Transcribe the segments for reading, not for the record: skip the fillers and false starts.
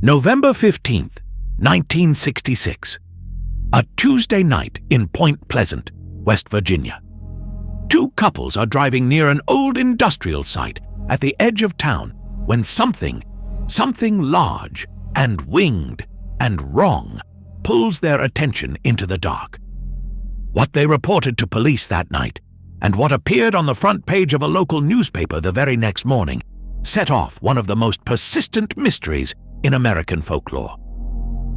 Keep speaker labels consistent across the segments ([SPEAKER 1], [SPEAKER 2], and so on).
[SPEAKER 1] November 15th, 1966. A Tuesday night in Point Pleasant, West Virginia. Two couples are driving near an old industrial site at the edge of town when something large and winged and wrong pulls their attention into the dark. What they reported to police that night and what appeared on the front page of a local newspaper the very next morning set off one of the most persistent mysteries in American folklore.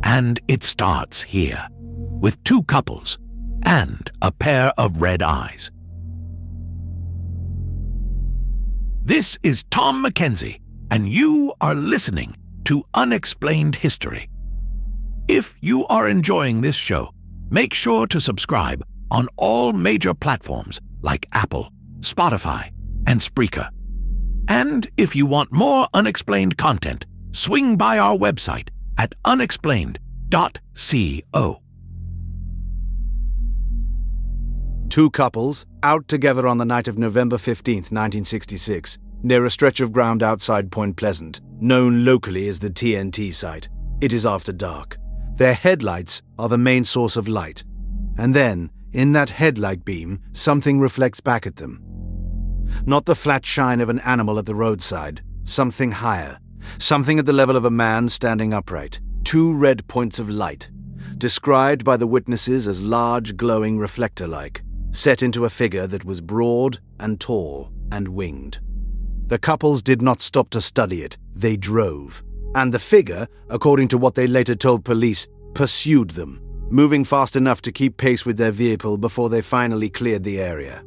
[SPEAKER 1] And it starts here, with two couples and a pair of red eyes. This is Tom Mackenzie, and you are listening to Unexplained History. If you are enjoying this show, make sure to subscribe on all major platforms like Apple, Spotify, and Spreaker. And if you want more unexplained content, swing by our website at unexplained.co.
[SPEAKER 2] Two couples out together on the night of November 15th, 1966, near a stretch of ground outside Point Pleasant, known locally as the TNT site. It is after dark. Their headlights are the main source of light. And then, in that headlight beam, something reflects back at them. Not the flat shine of an animal at the roadside, something higher, something at the level of a man standing upright. Two red points of light, described by the witnesses as large, glowing reflector-like, set into a figure that was broad and tall and winged. The couples did not stop to study it, they drove. And the figure, according to what they later told police, pursued them, moving fast enough to keep pace with their vehicle before they finally cleared the area.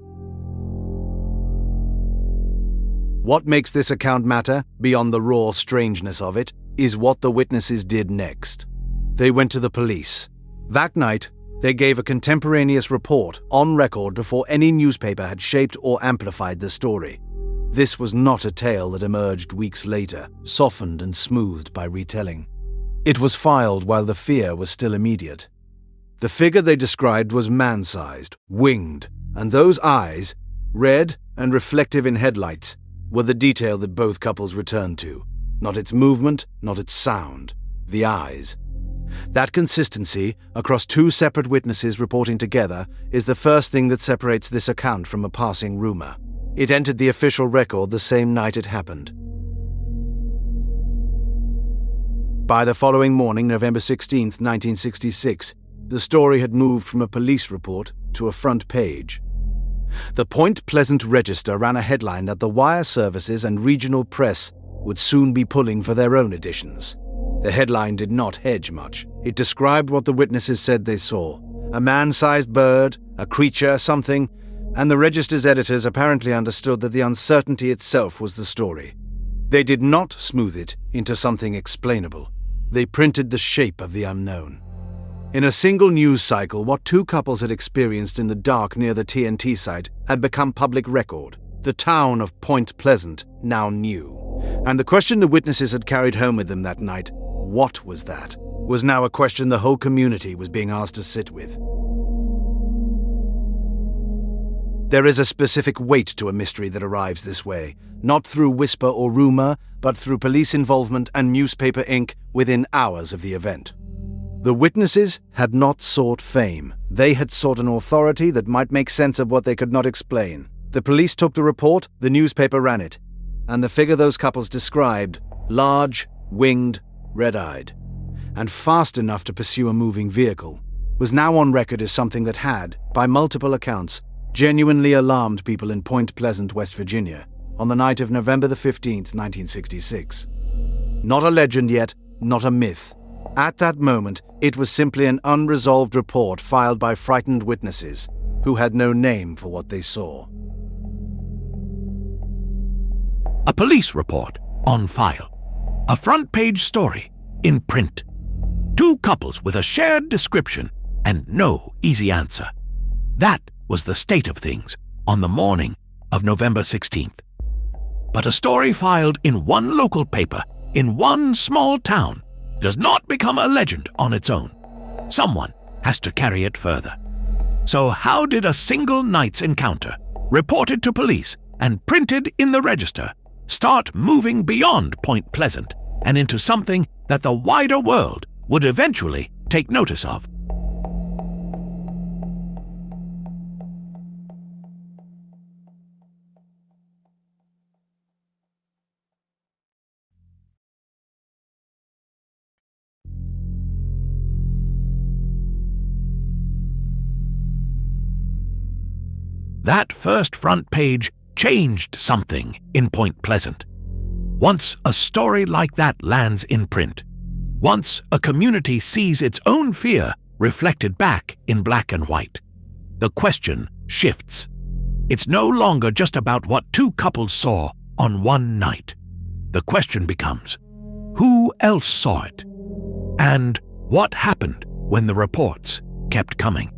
[SPEAKER 2] What makes this account matter, beyond the raw strangeness of it, is what the witnesses did next. They went to the police. That night, they gave a contemporaneous report on record before any newspaper had shaped or amplified the story. This was not a tale that emerged weeks later, softened and smoothed by retelling. It was filed while the fear was still immediate. The figure they described was man-sized, winged, and those eyes, red and reflective in headlights, were the detail that both couples returned to. Not its movement, not its sound. The eyes. That consistency, across two separate witnesses reporting together, is the first thing that separates this account from a passing rumor. It entered the official record the same night it happened. By the following morning, November 16, 1966, the story had moved from a police report to a front page. The Point Pleasant Register ran a headline that the wire services and regional press would soon be pulling for their own editions. The headline did not hedge much. It described what the witnesses said they saw. A man-sized bird, a creature, something, and the Register's editors apparently understood that the uncertainty itself was the story. They did not smooth it into something explainable. They printed the shape of the unknown. In a single news cycle, what two couples had experienced in the dark near the TNT site had become public record. The town of Point Pleasant now knew. And the question the witnesses had carried home with them that night, what was that, was now a question the whole community was being asked to sit with. There is a specific weight to a mystery that arrives this way, not through whisper or rumor, but through police involvement and newspaper ink within hours of the event. The witnesses had not sought fame. They had sought an authority that might make sense of what they could not explain. The police took the report, the newspaper ran it, and the figure those couples described, large, winged, red-eyed, and fast enough to pursue a moving vehicle, was now on record as something that had, by multiple accounts, genuinely alarmed people in Point Pleasant, West Virginia, on the night of November the 15th, 1966. Not a legend yet, not a myth. At that moment, it was simply an unresolved report filed by frightened witnesses who had no name for what they saw.
[SPEAKER 1] A police report on file. A front-page story in print. Two couples with a shared description and no easy answer. That was the state of things on the morning of November 16th. But a story filed in one local paper in one small town does not become a legend on its own. Someone has to carry it further. So how did a single night's encounter, reported to police and printed in the Register, start moving beyond Point Pleasant and into something that the wider world would eventually take notice of. That first front page changed something in Point Pleasant. Once a story like that lands in print, once a community sees its own fear reflected back in black and white, the question shifts. It's no longer just about what two couples saw on one night. The question becomes, who else saw it? And what happened when the reports kept coming?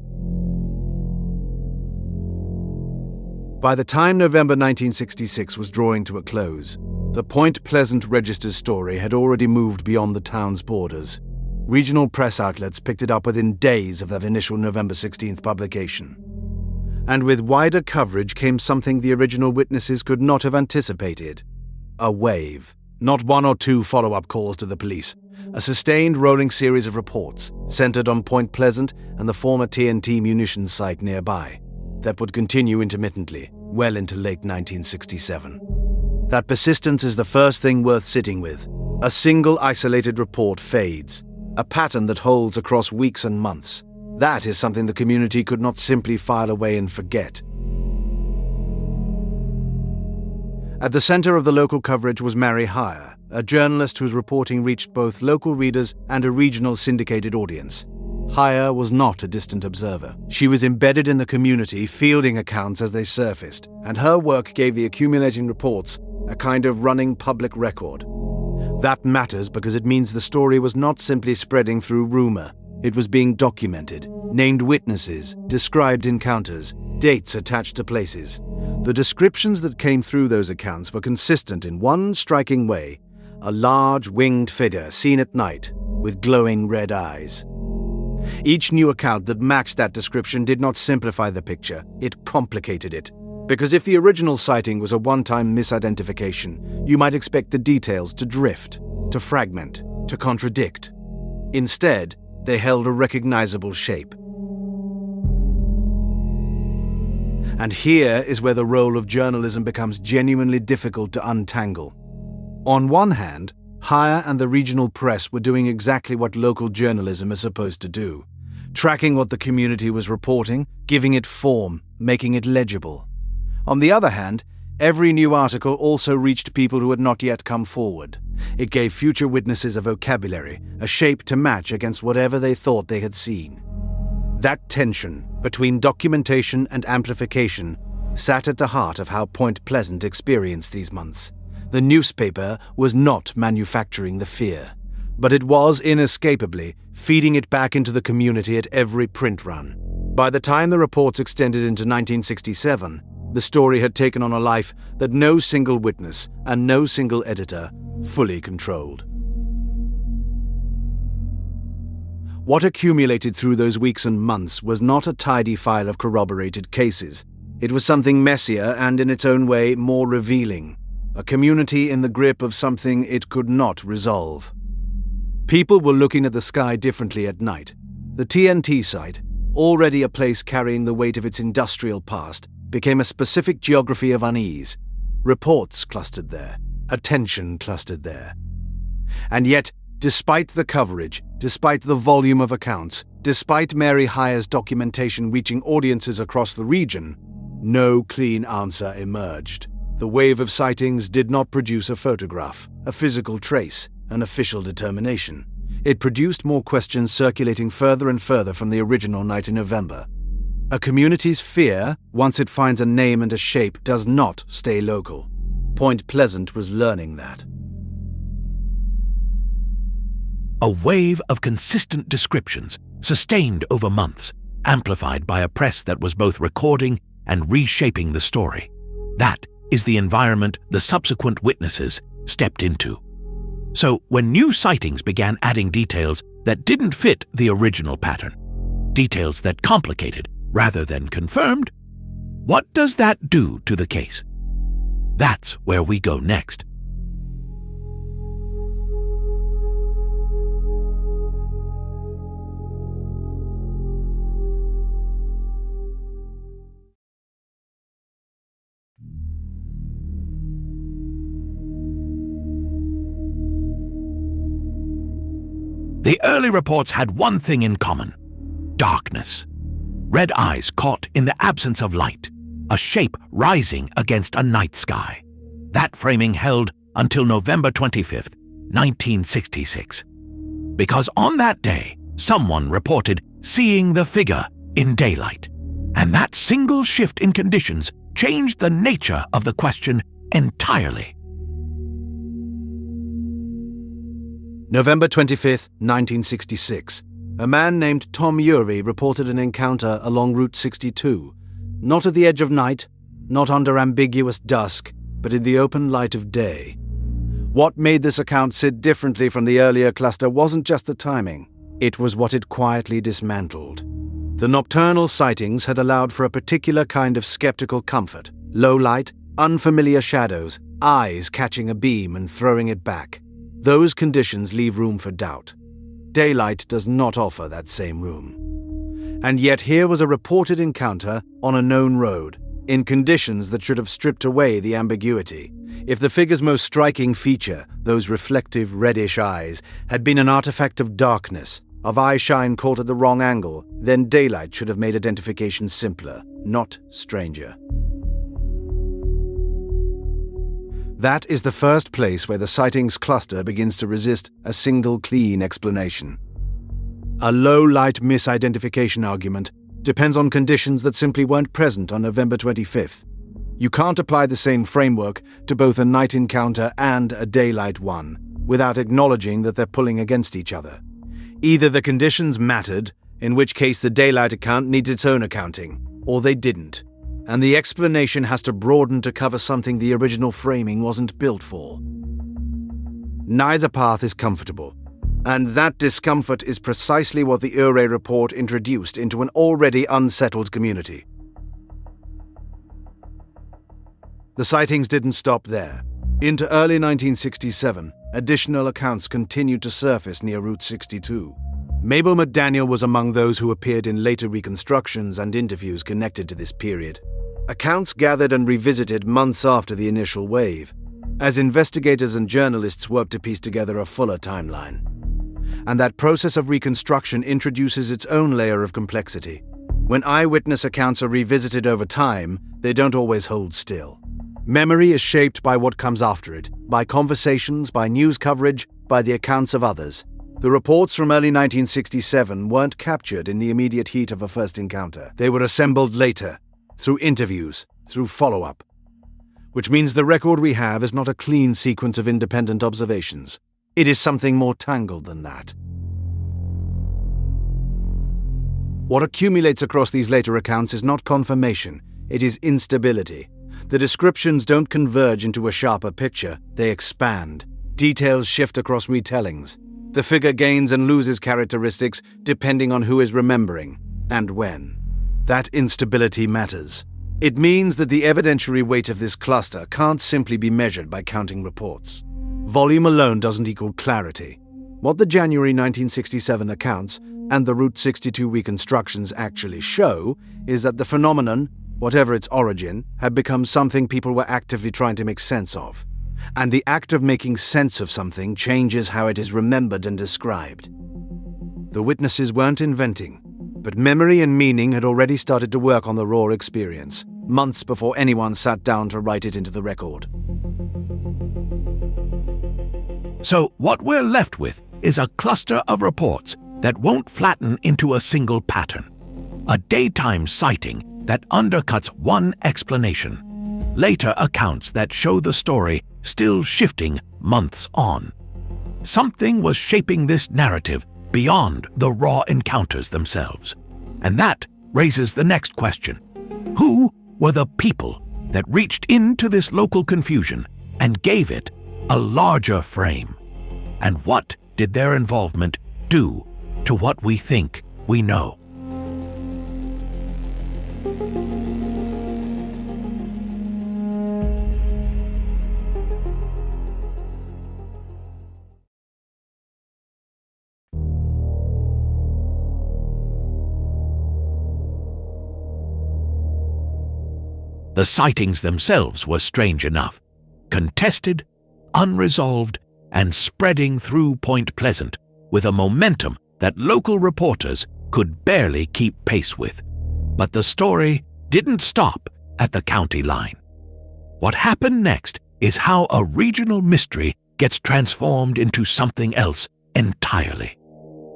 [SPEAKER 2] By the time November 1966 was drawing to a close, the Point Pleasant Register's story had already moved beyond the town's borders. Regional press outlets picked it up within days of that initial November 16th publication. And with wider coverage came something the original witnesses could not have anticipated. A wave. Not one or two follow-up calls to the police. A sustained rolling series of reports centered on Point Pleasant and the former TNT munitions site nearby, that would continue intermittently, well into late 1967. That persistence is the first thing worth sitting with. A single isolated report fades, a pattern that holds across weeks and months. That is something the community could not simply file away and forget. At the center of the local coverage was Mary Hyre, a journalist whose reporting reached both local readers and a regional syndicated audience. Hyre was not a distant observer. She was embedded in the community, fielding accounts as they surfaced, and her work gave the accumulating reports a kind of running public record. That matters because it means the story was not simply spreading through rumor. It was being documented, named witnesses, described encounters, dates attached to places. The descriptions that came through those accounts were consistent in one striking way: a large winged figure seen at night with glowing red eyes. Each new account that matched that description did not simplify the picture, it complicated it. Because if the original sighting was a one-time misidentification, you might expect the details to drift, to fragment, to contradict. Instead, they held a recognizable shape. And here is where the role of journalism becomes genuinely difficult to untangle. On one hand, Hyre and the regional press were doing exactly what local journalism is supposed to do, tracking what the community was reporting, giving it form, making it legible. On the other hand, every new article also reached people who had not yet come forward. It gave future witnesses a vocabulary, a shape to match against whatever they thought they had seen. That tension between documentation and amplification sat at the heart of how Point Pleasant experienced these months. The newspaper was not manufacturing the fear, but it was inescapably feeding it back into the community at every print run. By the time the reports extended into 1967, the story had taken on a life that no single witness and no single editor fully controlled. What accumulated through those weeks and months was not a tidy file of corroborated cases. It was something messier and, in its own way, more revealing. A community in the grip of something it could not resolve. People were looking at the sky differently at night. The TNT site, already a place carrying the weight of its industrial past, became a specific geography of unease. Reports clustered there. Attention clustered there. And yet, despite the coverage, despite the volume of accounts, despite Mary Hyre's documentation reaching audiences across the region, no clean answer emerged. The wave of sightings did not produce a photograph, a physical trace, an official determination. It produced more questions circulating further and further from the original night in November. A community's fear, once it finds a name and a shape, does not stay local. Point Pleasant was learning that.
[SPEAKER 1] A wave of consistent descriptions, sustained over months, amplified by a press that was both recording and reshaping the story. That is the environment the subsequent witnesses stepped into. So when new sightings began adding details that didn't fit the original pattern, details that complicated rather than confirmed, what does that do to the case? That's where we go next. The early reports had one thing in common: darkness. Red eyes caught in the absence of light, a shape rising against a night sky. That framing held until November 25th, 1966. Because on that day, someone reported seeing the figure in daylight. And that single shift in conditions changed the nature of the question entirely.
[SPEAKER 2] November 25th, 1966. A man named Tom Urey reported an encounter along Route 62. Not at the edge of night, not under ambiguous dusk, but in the open light of day. What made this account sit differently from the earlier cluster wasn't just the timing. It was what it quietly dismantled. The nocturnal sightings had allowed for a particular kind of skeptical comfort. Low light, unfamiliar shadows, eyes catching a beam and throwing it back. Those conditions leave room for doubt. Daylight does not offer that same room. And yet here was a reported encounter on a known road, in conditions that should have stripped away the ambiguity. If the figure's most striking feature, those reflective reddish eyes, had been an artifact of darkness, of eyeshine caught at the wrong angle, then daylight should have made identification simpler, not stranger. That is the first place where the sightings cluster begins to resist a single clean explanation. A low-light misidentification argument depends on conditions that simply weren't present on November 25th. You can't apply the same framework to both a night encounter and a daylight one without acknowledging that they're pulling against each other. Either the conditions mattered, in which case the daylight account needs its own accounting, or they didn't, and the explanation has to broaden to cover something the original framing wasn't built for. Neither path is comfortable, and that discomfort is precisely what the Urey report introduced into an already unsettled community. The sightings didn't stop there. Into early 1967, additional accounts continued to surface near Route 62. Mabel McDaniel was among those who appeared in later reconstructions and interviews connected to this period. Accounts gathered and revisited months after the initial wave, as investigators and journalists worked to piece together a fuller timeline. And that process of reconstruction introduces its own layer of complexity. When eyewitness accounts are revisited over time, they don't always hold still. Memory is shaped by what comes after it, by conversations, by news coverage, by the accounts of others. The reports from early 1967 weren't captured in the immediate heat of a first encounter. They were assembled later, through interviews, through follow-up. Which means the record we have is not a clean sequence of independent observations. It is something more tangled than that. What accumulates across these later accounts is not confirmation, it is instability. The descriptions don't converge into a sharper picture, they expand. Details shift across retellings. The figure gains and loses characteristics depending on who is remembering, and when. That instability matters. It means that the evidentiary weight of this cluster can't simply be measured by counting reports. Volume alone doesn't equal clarity. What the January 1967 accounts and the Route 62 reconstructions actually show is that the phenomenon, whatever its origin, had become something people were actively trying to make sense of. And the act of making sense of something changes how it is remembered and described. The witnesses weren't inventing, but memory and meaning had already started to work on the raw experience, months before anyone sat down to write it into the record.
[SPEAKER 1] So what we're left with is a cluster of reports that won't flatten into a single pattern. A daytime sighting that undercuts one explanation. Later accounts that show the story still shifting months on. Something was shaping this narrative beyond the raw encounters themselves. And that raises the next question. Who were the people that reached into this local confusion and gave it a larger frame? And what did their involvement do to what we think we know? The sightings themselves were strange enough, contested, unresolved, and spreading through Point Pleasant, with a momentum that local reporters could barely keep pace with. But the story didn't stop at the county line. What happened next is how a regional mystery gets transformed into something else entirely.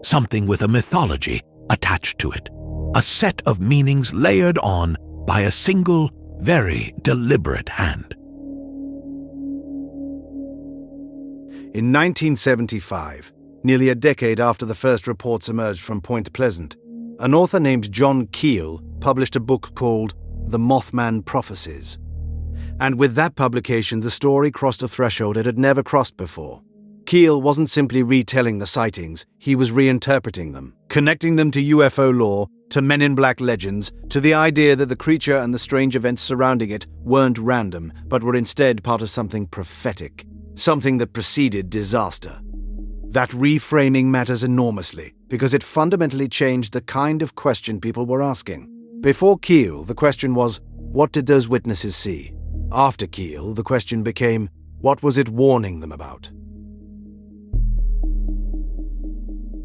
[SPEAKER 1] Something with a mythology attached to it. A set of meanings layered on by a single, very deliberate hand.
[SPEAKER 2] In 1975, nearly a decade after the first reports emerged from Point Pleasant, an author named John Keel published a book called The Mothman Prophecies. And with that publication, the story crossed a threshold it had never crossed before. Keel wasn't simply retelling the sightings, he was reinterpreting them, connecting them to UFO lore, to Men in Black legends, to the idea that the creature and the strange events surrounding it weren't random, but were instead part of something prophetic, something that preceded disaster. That reframing matters enormously, because it fundamentally changed the kind of question people were asking. Before Keel, the question was, what did those witnesses see? After Keel, the question became, what was it warning them about?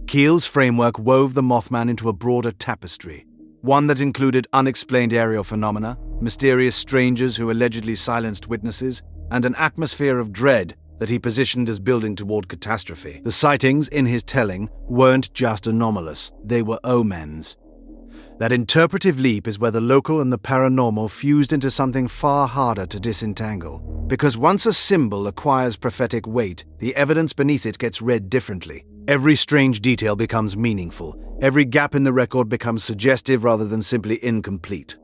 [SPEAKER 2] Keel's framework wove the Mothman into a broader tapestry, one that included unexplained aerial phenomena, mysterious strangers who allegedly silenced witnesses, and an atmosphere of dread that he positioned as building toward catastrophe. The sightings, in his telling, weren't just anomalous, they were omens. That interpretive leap is where the local and the paranormal fused into something far harder to disentangle. Because once a symbol acquires prophetic weight, the evidence beneath it gets read differently. Every strange detail becomes meaningful. Every gap in the record becomes suggestive rather than simply incomplete.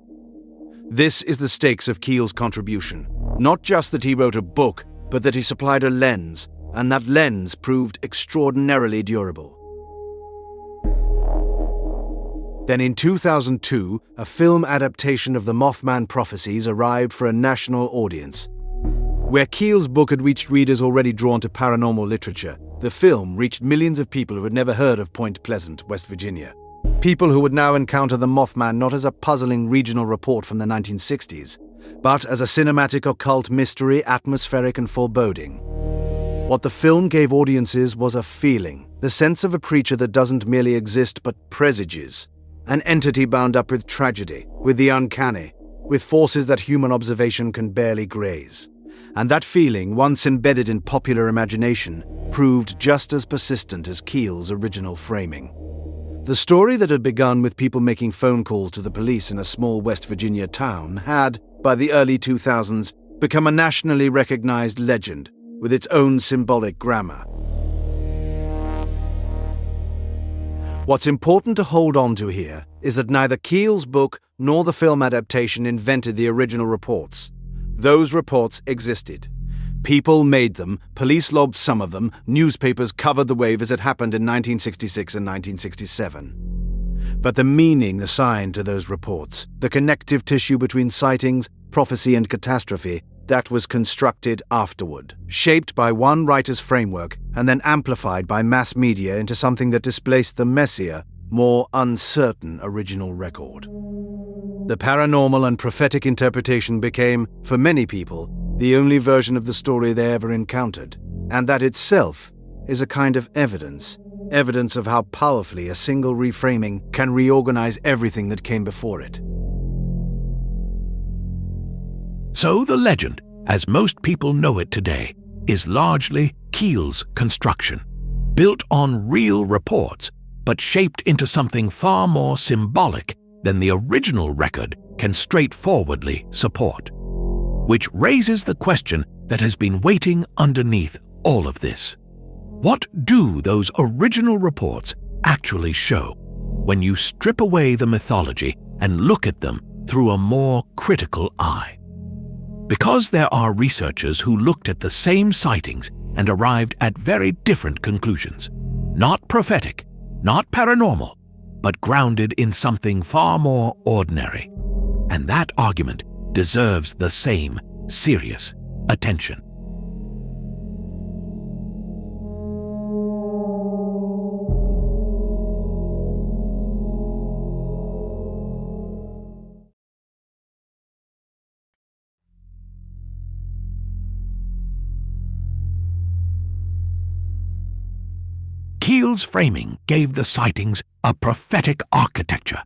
[SPEAKER 2] This is the stakes of Keel's contribution. Not just that he wrote a book, but that he supplied a lens, and that lens proved extraordinarily durable. Then in 2002, a film adaptation of the Mothman Prophecies arrived for a national audience. Where Keel's book had reached readers already drawn to paranormal literature, the film reached millions of people who had never heard of Point Pleasant, West Virginia. People who would now encounter the Mothman not as a puzzling regional report from the 1960s, but as a cinematic occult mystery, atmospheric and foreboding. What the film gave audiences was a feeling, the sense of a creature that doesn't merely exist but presages. An entity bound up with tragedy, with the uncanny, with forces that human observation can barely graze. And that feeling, once embedded in popular imagination, proved just as persistent as Keel's original framing. The story that had begun with people making phone calls to the police in a small West Virginia town had, by the early 2000s, become a nationally recognized legend, with its own symbolic grammar. What's important to hold on to here is that neither Keel's book nor the film adaptation invented the original reports. Those reports existed. People made them, police lobbed some of them, newspapers covered the wave as it happened in 1966 and 1967. But the meaning assigned to those reports, the connective tissue between sightings, prophecy and catastrophe, that was constructed afterward, shaped by one writer's framework and then amplified by mass media into something that displaced the messier, more uncertain original record. The paranormal and prophetic interpretation became, for many people, the only version of the story they ever encountered, and that itself is a kind of evidence of how powerfully a single reframing can reorganize everything that came before it.
[SPEAKER 1] So the legend, as most people know it today, is largely Keel's construction, built on real reports, but shaped into something far more symbolic than the original record can straightforwardly support. Which raises the question that has been waiting underneath all of this. What do those original reports actually show when you strip away the mythology and look at them through a more critical eye? Because there are researchers who looked at the same sightings and arrived at very different conclusions. Not prophetic, not paranormal, but grounded in something far more ordinary. And that argument deserves the same serious attention. Keel's framing gave the sightings a prophetic architecture,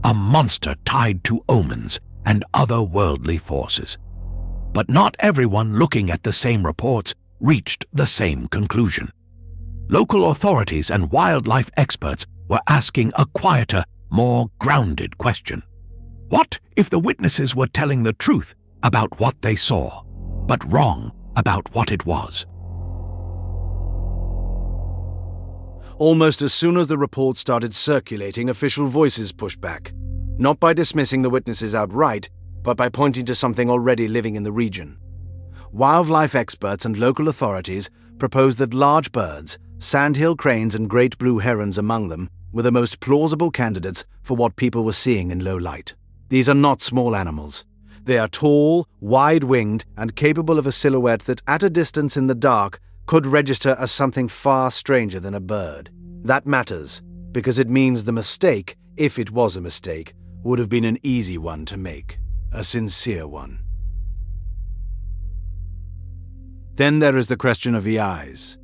[SPEAKER 1] a monster tied to omens and other worldly forces. But not everyone looking at the same reports reached the same conclusion. Local authorities and wildlife experts were asking a quieter, more grounded question. What if the witnesses were telling the truth about what they saw, but wrong about what it was?
[SPEAKER 2] Almost as soon as the report started circulating, official voices pushed back, not by dismissing the witnesses outright, but by pointing to something already living in the region. Wildlife experts and local authorities proposed that large birds, sandhill cranes and great blue herons among them, were the most plausible candidates for what people were seeing in low light. These are not small animals. They are tall, wide-winged, and capable of a silhouette that, at a distance in the dark, could register as something far stranger than a bird. That matters, because it means the mistake, if it was a mistake, would have been an easy one to make, a sincere one. Then there is the question of the eyes.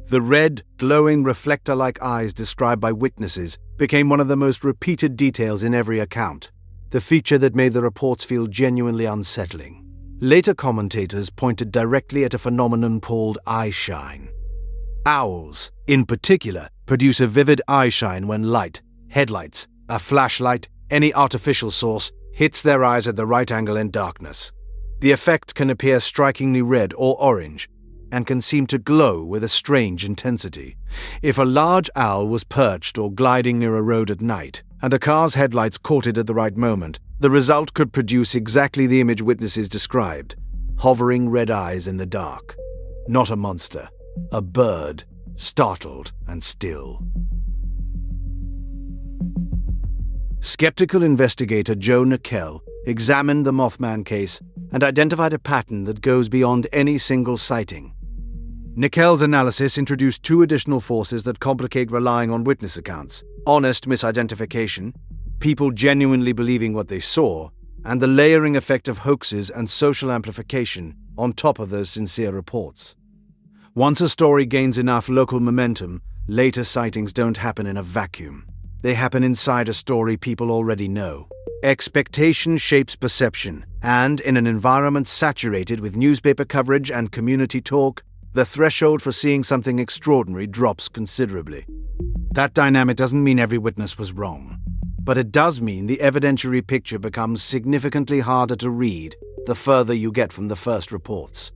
[SPEAKER 2] The red, glowing reflector-like eyes described by witnesses became one of the most repeated details in every account, the feature that made the reports feel genuinely unsettling. Later commentators pointed directly at a phenomenon called eye shine. Owls, in particular, produce a vivid eye shine when light, headlights, a flashlight, any artificial source, hits their eyes at the right angle in darkness. The effect can appear strikingly red or orange, and can seem to glow with a strange intensity. If a large owl was perched or gliding near a road at night, and a car's headlights caught it at the right moment, the result could produce exactly the image witnesses described: hovering red eyes in the dark. Not a monster, a bird, startled and still. Skeptical investigator John Keel examined the Mothman case and identified a pattern that goes beyond any single sighting. Keel's analysis introduced two additional forces that complicate relying on witness accounts: honest misidentification, people genuinely believing what they saw, and the layering effect of hoaxes and social amplification on top of those sincere reports. Once a story gains enough local momentum, later sightings don't happen in a vacuum. They happen inside a story people already know. Expectation shapes perception, and in an environment saturated with newspaper coverage and community talk, the threshold for seeing something extraordinary drops considerably. That dynamic doesn't mean every witness was wrong, but it does mean the evidentiary picture becomes significantly harder to read the further you get from the first reports.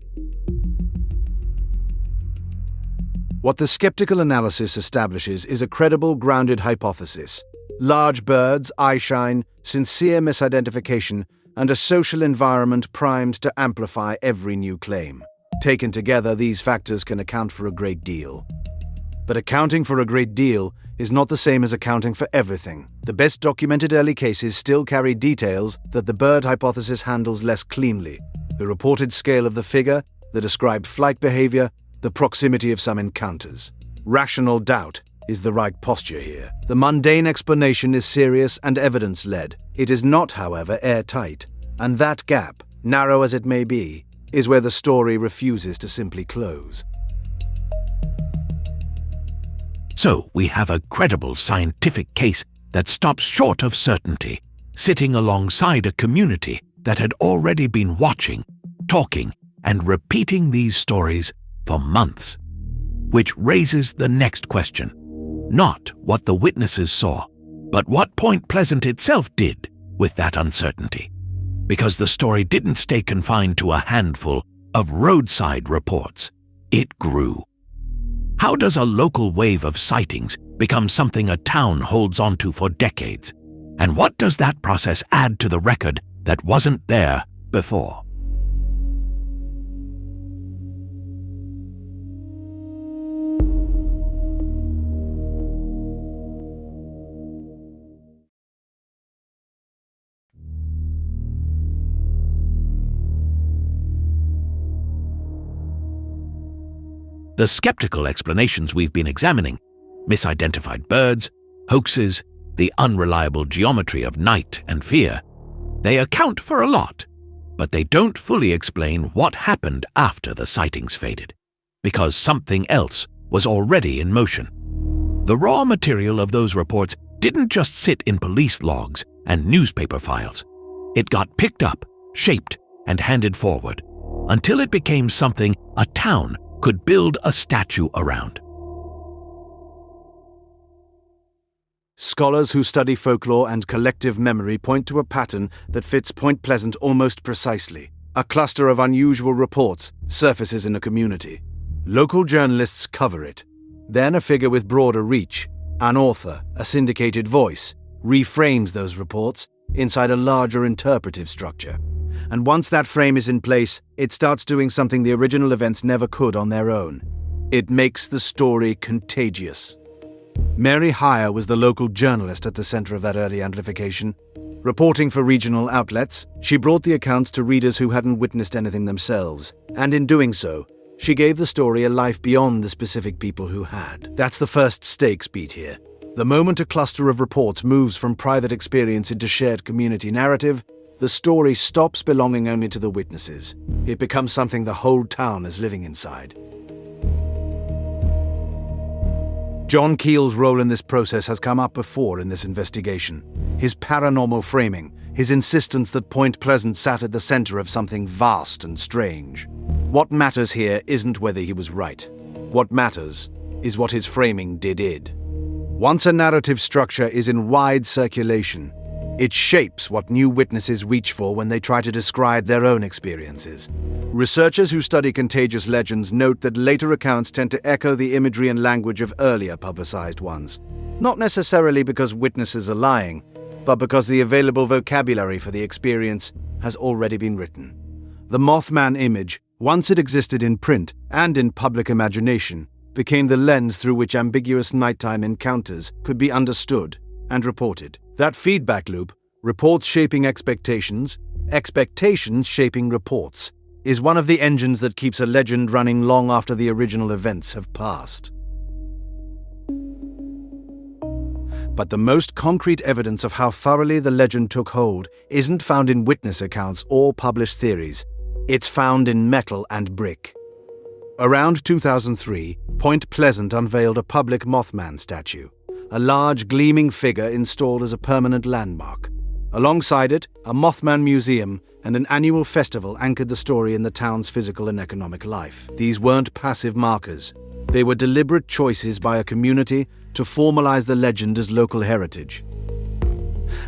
[SPEAKER 2] What the skeptical analysis establishes is a credible, grounded hypothesis: large birds, eye shine, sincere misidentification, and a social environment primed to amplify every new claim. Taken together, these factors can account for a great deal. But accounting for a great deal is not the same as accounting for everything. The best documented early cases still carry details that the bird hypothesis handles less cleanly: the reported scale of the figure, the described flight behavior, the proximity of some encounters. Rational doubt is the right posture here. The mundane explanation is serious and evidence-led. It is not, however, airtight, and that gap, narrow as it may be, is where the story refuses to simply close.
[SPEAKER 1] So we have a credible scientific case that stops short of certainty, sitting alongside a community that had already been watching, talking, and repeating these stories for months. Which raises the next question: not what the witnesses saw, but what Point Pleasant itself did with that uncertainty. Because the story didn't stay confined to a handful of roadside reports. It grew. How does a local wave of sightings become something a town holds onto for decades? And what does that process add to the record that wasn't there before? The skeptical explanations we've been examining, misidentified birds, hoaxes, the unreliable geometry of night and fear, they account for a lot, but they don't fully explain what happened after the sightings faded, because something else was already in motion. The raw material of those reports didn't just sit in police logs and newspaper files. It got picked up, shaped, and handed forward, until it became something a town could build a statue around.
[SPEAKER 2] Scholars who study folklore and collective memory point to a pattern that fits Point Pleasant almost precisely. A cluster of unusual reports surfaces in a community. Local journalists cover it. Then a figure with broader reach, an author, a syndicated voice, reframes those reports inside a larger interpretive structure. And once that frame is in place, it starts doing something the original events never could on their own. It makes the story contagious. Mary Hyre was the local journalist at the center of that early amplification. Reporting for regional outlets, she brought the accounts to readers who hadn't witnessed anything themselves, and in doing so, she gave the story a life beyond the specific people who had. That's the first stakes beat here. The moment a cluster of reports moves from private experience into shared community narrative, the story stops belonging only to the witnesses. It becomes something the whole town is living inside. John Keel's role in this process has come up before in this investigation. His paranormal framing, his insistence that Point Pleasant sat at the center of something vast and strange. What matters here isn't whether he was right. What matters is what his framing did. Once a narrative structure is in wide circulation, it shapes what new witnesses reach for when they try to describe their own experiences. Researchers who study contagious legends note that later accounts tend to echo the imagery and language of earlier publicized ones. Not necessarily because witnesses are lying, but because the available vocabulary for the experience has already been written. The Mothman image, once it existed in print and in public imagination, became the lens through which ambiguous nighttime encounters could be understood and reported. That feedback loop, reports shaping expectations, expectations shaping reports, is one of the engines that keeps a legend running long after the original events have passed. But the most concrete evidence of how thoroughly the legend took hold isn't found in witness accounts or published theories. It's found in metal and brick. Around 2003, Point Pleasant unveiled a public Mothman statue, a large gleaming figure installed as a permanent landmark. Alongside it, a Mothman museum and an annual festival anchored the story in the town's physical and economic life. These weren't passive markers. They were deliberate choices by a community to formalize the legend as local heritage.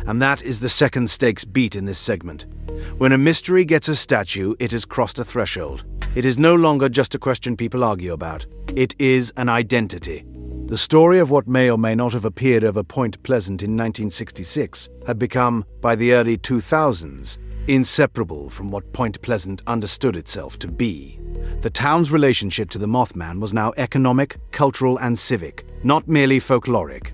[SPEAKER 2] And that is the second stakes beat in this segment. When a mystery gets a statue, it has crossed a threshold. It is no longer just a question people argue about. It is an identity. The story of what may or may not have appeared over Point Pleasant in 1966 had become, by the early 2000s, inseparable from what Point Pleasant understood itself to be. The town's relationship to the Mothman was now economic, cultural, and civic, not merely folkloric.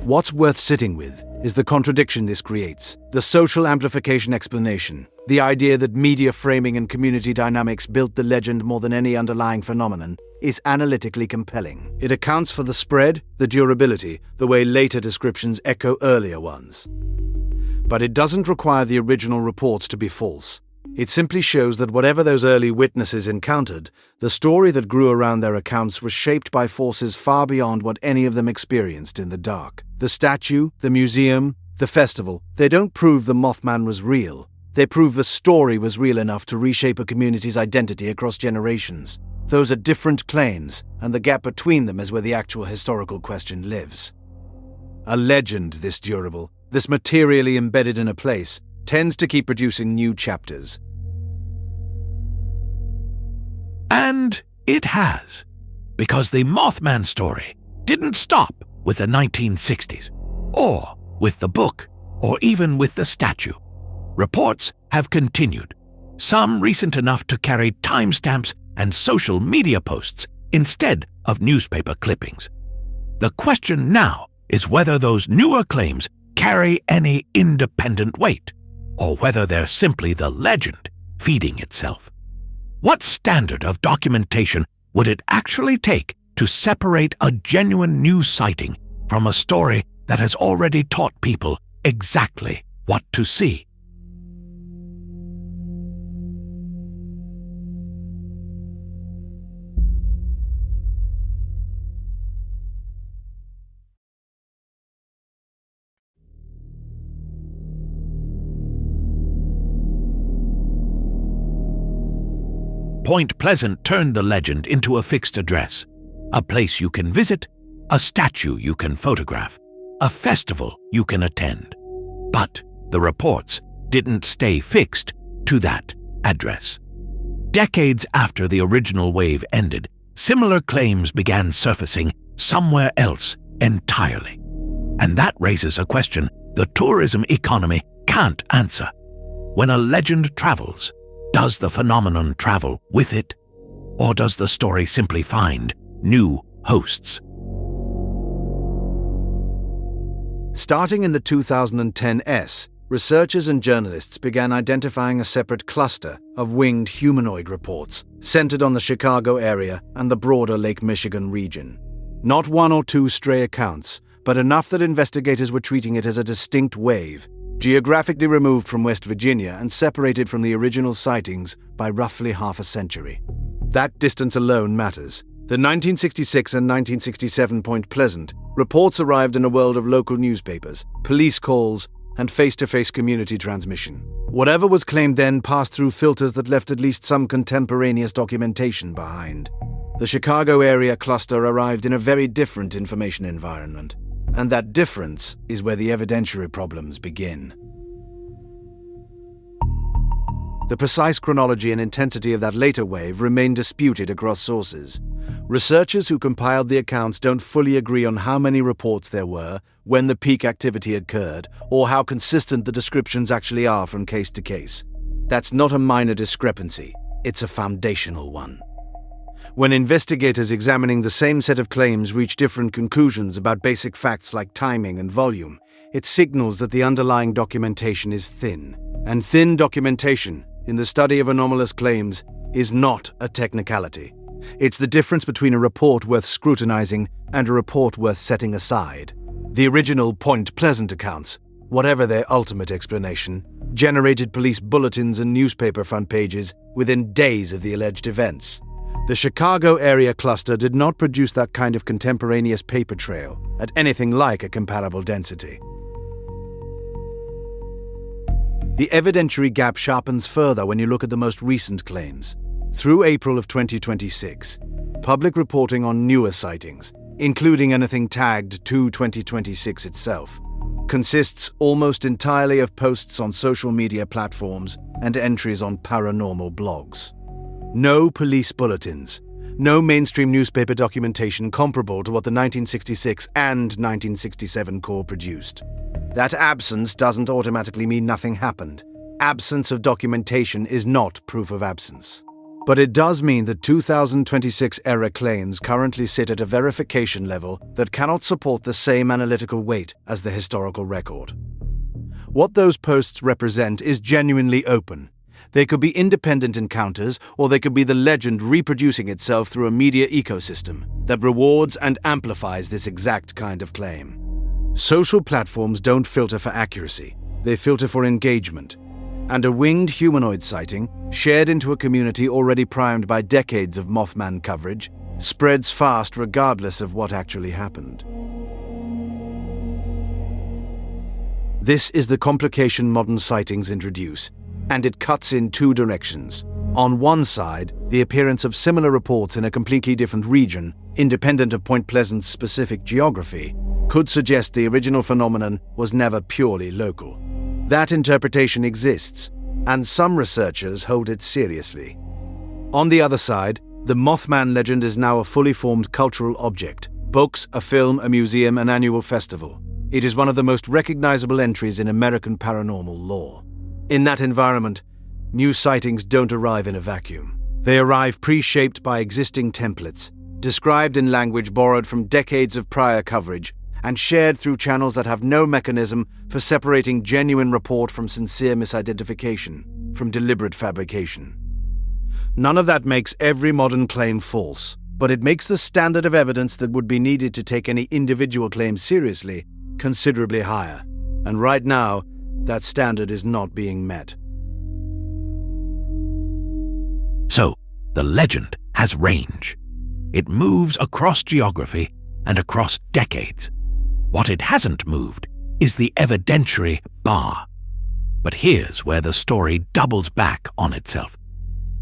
[SPEAKER 2] What's worth sitting with is the contradiction this creates, the social amplification explanation, the idea that media framing and community dynamics built the legend more than any underlying phenomenon, is analytically compelling. It accounts for the spread, the durability, the way later descriptions echo earlier ones. But it doesn't require the original reports to be false. It simply shows that whatever those early witnesses encountered, the story that grew around their accounts was shaped by forces far beyond what any of them experienced in the dark. The statue, the museum, the festival, they don't prove the Mothman was real. They prove the story was real enough to reshape a community's identity across generations. Those are different claims, and the gap between them is where the actual historical question lives. A legend this durable, this materially embedded in a place, tends to keep producing new chapters.
[SPEAKER 1] And it has, because the Mothman story didn't stop with the 1960s, or with the book, or even with the statue. Reports have continued, some recent enough to carry timestamps and social media posts instead of newspaper clippings. The question now is whether those newer claims carry any independent weight, or whether they're simply the legend feeding itself. What standard of documentation would it actually take to separate a genuine new sighting from a story that has already taught people exactly what to see? Point Pleasant turned the legend into a fixed address, a place you can visit, a statue you can photograph, a festival you can attend. But the reports didn't stay fixed to that address. Decades after the original wave ended, similar claims began surfacing somewhere else entirely. And that raises a question the tourism economy can't answer. When a legend travels, does the phenomenon travel with it? Or does the story simply find new hosts?
[SPEAKER 2] Starting in the 2010s, researchers and journalists began identifying a separate cluster of winged humanoid reports centered on the Chicago area and the broader Lake Michigan region. Not one or two stray accounts, but enough that investigators were treating it as a distinct wave, geographically removed from West Virginia and separated from the original sightings by roughly half a century. That distance alone matters. The 1966 and 1967 Point Pleasant reports arrived in a world of local newspapers, police calls, and face-to-face community transmission. Whatever was claimed then passed through filters that left at least some contemporaneous documentation behind. The Chicago area cluster arrived in a very different information environment, and that difference is where the evidentiary problems begin. The precise chronology and intensity of that later wave remain disputed across sources. Researchers who compiled the accounts don't fully agree on how many reports there were, when the peak activity occurred, or how consistent the descriptions actually are from case to case. That's not a minor discrepancy, it's a foundational one. When investigators examining the same set of claims reach different conclusions about basic facts like timing and volume, it signals that the underlying documentation is thin. And thin documentation, in the study of anomalous claims, is not a technicality. It's the difference between a report worth scrutinizing and a report worth setting aside. The original Point Pleasant accounts, whatever their ultimate explanation, generated police bulletins and newspaper front pages within days of the alleged events. The Chicago area cluster did not produce that kind of contemporaneous paper trail at anything like a comparable density. The evidentiary gap sharpens further when you look at the most recent claims. Through April of 2026, public reporting on newer sightings, including anything tagged to 2026 itself, consists almost entirely of posts on social media platforms and entries on paranormal blogs. No police bulletins, no mainstream newspaper documentation comparable to what the 1966 and 1967 Corps produced. That absence doesn't automatically mean nothing happened. Absence of documentation is not proof of absence. But it does mean that 2026 era claims currently sit at a verification level that cannot support the same analytical weight as the historical record. What those posts represent is genuinely open. They could be independent encounters, or they could be the legend reproducing itself through a media ecosystem that rewards and amplifies this exact kind of claim. Social platforms don't filter for accuracy, they filter for engagement. And a winged humanoid sighting, shared into a community already primed by decades of Mothman coverage, spreads fast regardless of what actually happened. This is the complication modern sightings introduce, and it cuts in two directions. On one side, the appearance of similar reports in a completely different region, independent of Point Pleasant's specific geography, could suggest the original phenomenon was never purely local. That interpretation exists, and some researchers hold it seriously. On the other side, the Mothman legend is now a fully formed cultural object: books, a film, a museum, an annual festival. It is one of the most recognizable entries in American paranormal lore. In that environment, new sightings don't arrive in a vacuum. They arrive pre-shaped by existing templates, described in language borrowed from decades of prior coverage, and shared through channels that have no mechanism for separating genuine report from sincere misidentification, from deliberate fabrication. None of that makes every modern claim false, but it makes the standard of evidence that would be needed to take any individual claim seriously considerably higher. And right now, that standard is not being met.
[SPEAKER 1] So, the legend has range. It moves across geography and across decades. What it hasn't moved is the evidentiary bar. But here's where the story doubles back on itself.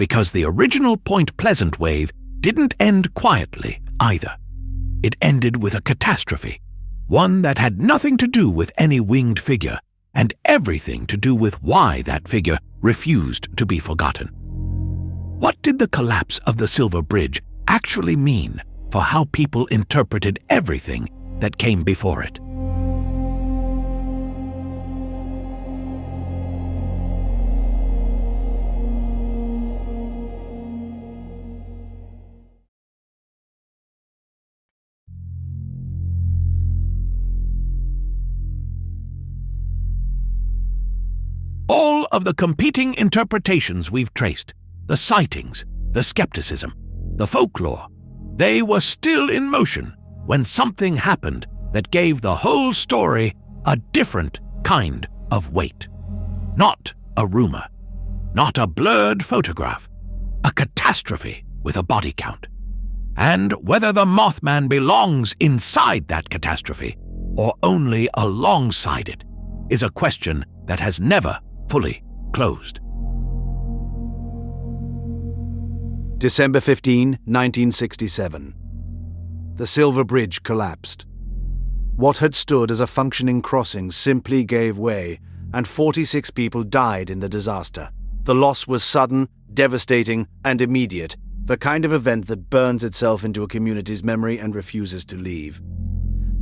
[SPEAKER 1] because the original Point Pleasant wave didn't end quietly either. It ended with a catastrophe, one that had nothing to do with any winged figure and everything to do with why that figure refused to be forgotten. What did the collapse of the Silver Bridge actually mean for how people interpreted everything that came before it? All of the competing interpretations we've traced, the sightings, the skepticism, the folklore, they were still in motion when something happened that gave the whole story a different kind of weight. Not a rumor, not a blurred photograph, a catastrophe with a body count. And whether the Mothman belongs inside that catastrophe or only alongside it is a question that has never fully closed.
[SPEAKER 2] December 15, 1967. The Silver Bridge collapsed. What had stood as a functioning crossing simply gave way, and 46 people died in the disaster. The loss was sudden, devastating, and immediate, the kind of event that burns itself into a community's memory and refuses to leave.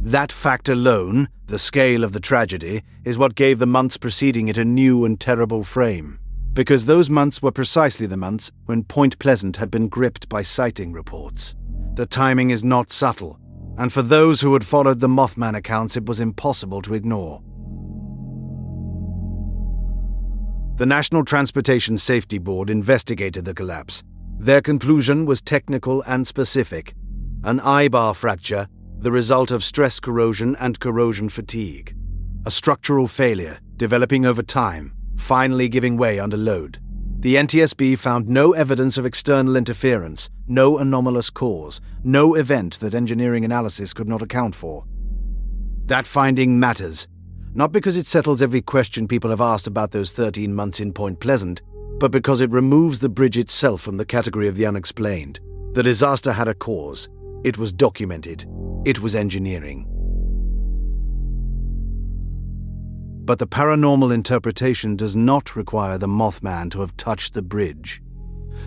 [SPEAKER 2] That fact alone, the scale of the tragedy, is what gave the months preceding it a new and terrible frame. Because those months were precisely the months when Point Pleasant had been gripped by sighting reports. The timing is not subtle, and for those who had followed the Mothman accounts, it was impossible to ignore. The National Transportation Safety Board investigated the collapse. Their conclusion was technical and specific. An eye-bar fracture, the result of stress corrosion and corrosion fatigue. A structural failure, developing over time, finally giving way under load. The NTSB found no evidence of external interference, no anomalous cause, no event that engineering analysis could not account for. That finding matters, not because it settles every question people have asked about those 13 months in Point Pleasant, but because it removes the bridge itself from the category of the unexplained. The disaster had a cause. It was documented. It was engineering. But the paranormal interpretation does not require the Mothman to have touched the bridge.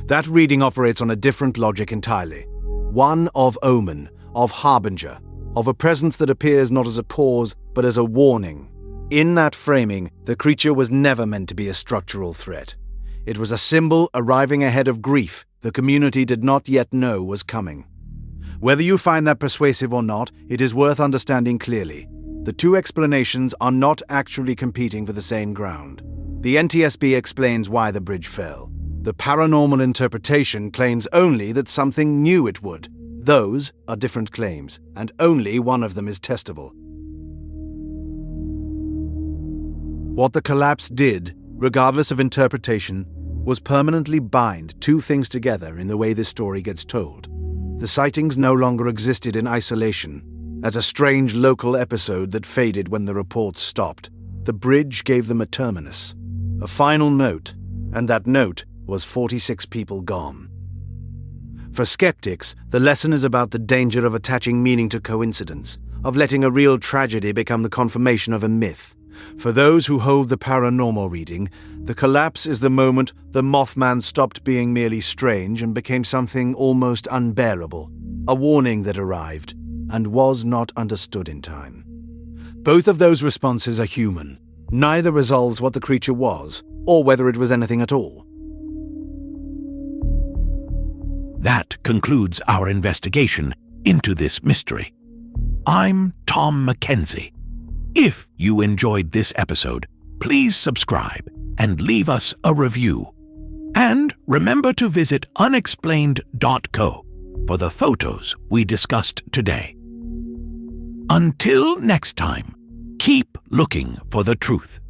[SPEAKER 2] That reading operates on a different logic entirely. One of omen, of harbinger, of a presence that appears not as a pause, but as a warning. In that framing, the creature was never meant to be a structural threat. It was a symbol arriving ahead of grief the community did not yet know was coming. Whether you find that persuasive or not, it is worth understanding clearly. The two explanations are not actually competing for the same ground. The NTSB explains why the bridge fell. The paranormal interpretation claims only that something knew it would. Those are different claims, and only one of them is testable. What the collapse did, regardless of interpretation, was permanently bind two things together in the way this story gets told. The sightings no longer existed in isolation, as a strange local episode that faded when the reports stopped. The bridge gave them a terminus, a final note, and that note was 46 people gone. For skeptics, the lesson is about the danger of attaching meaning to coincidence, of letting a real tragedy become the confirmation of a myth. For those who hold the paranormal reading, the collapse is the moment the Mothman stopped being merely strange and became something almost unbearable, a warning that arrived and was not understood in time. Both of those responses are human. Neither resolves what the creature was, or whether it was anything at all.
[SPEAKER 1] That concludes our investigation into this mystery. I'm Tom Mackenzie. If you enjoyed this episode, please subscribe and leave us a review. And remember to visit unexplained.co for the photos we discussed today. Until next time, keep looking for the truth.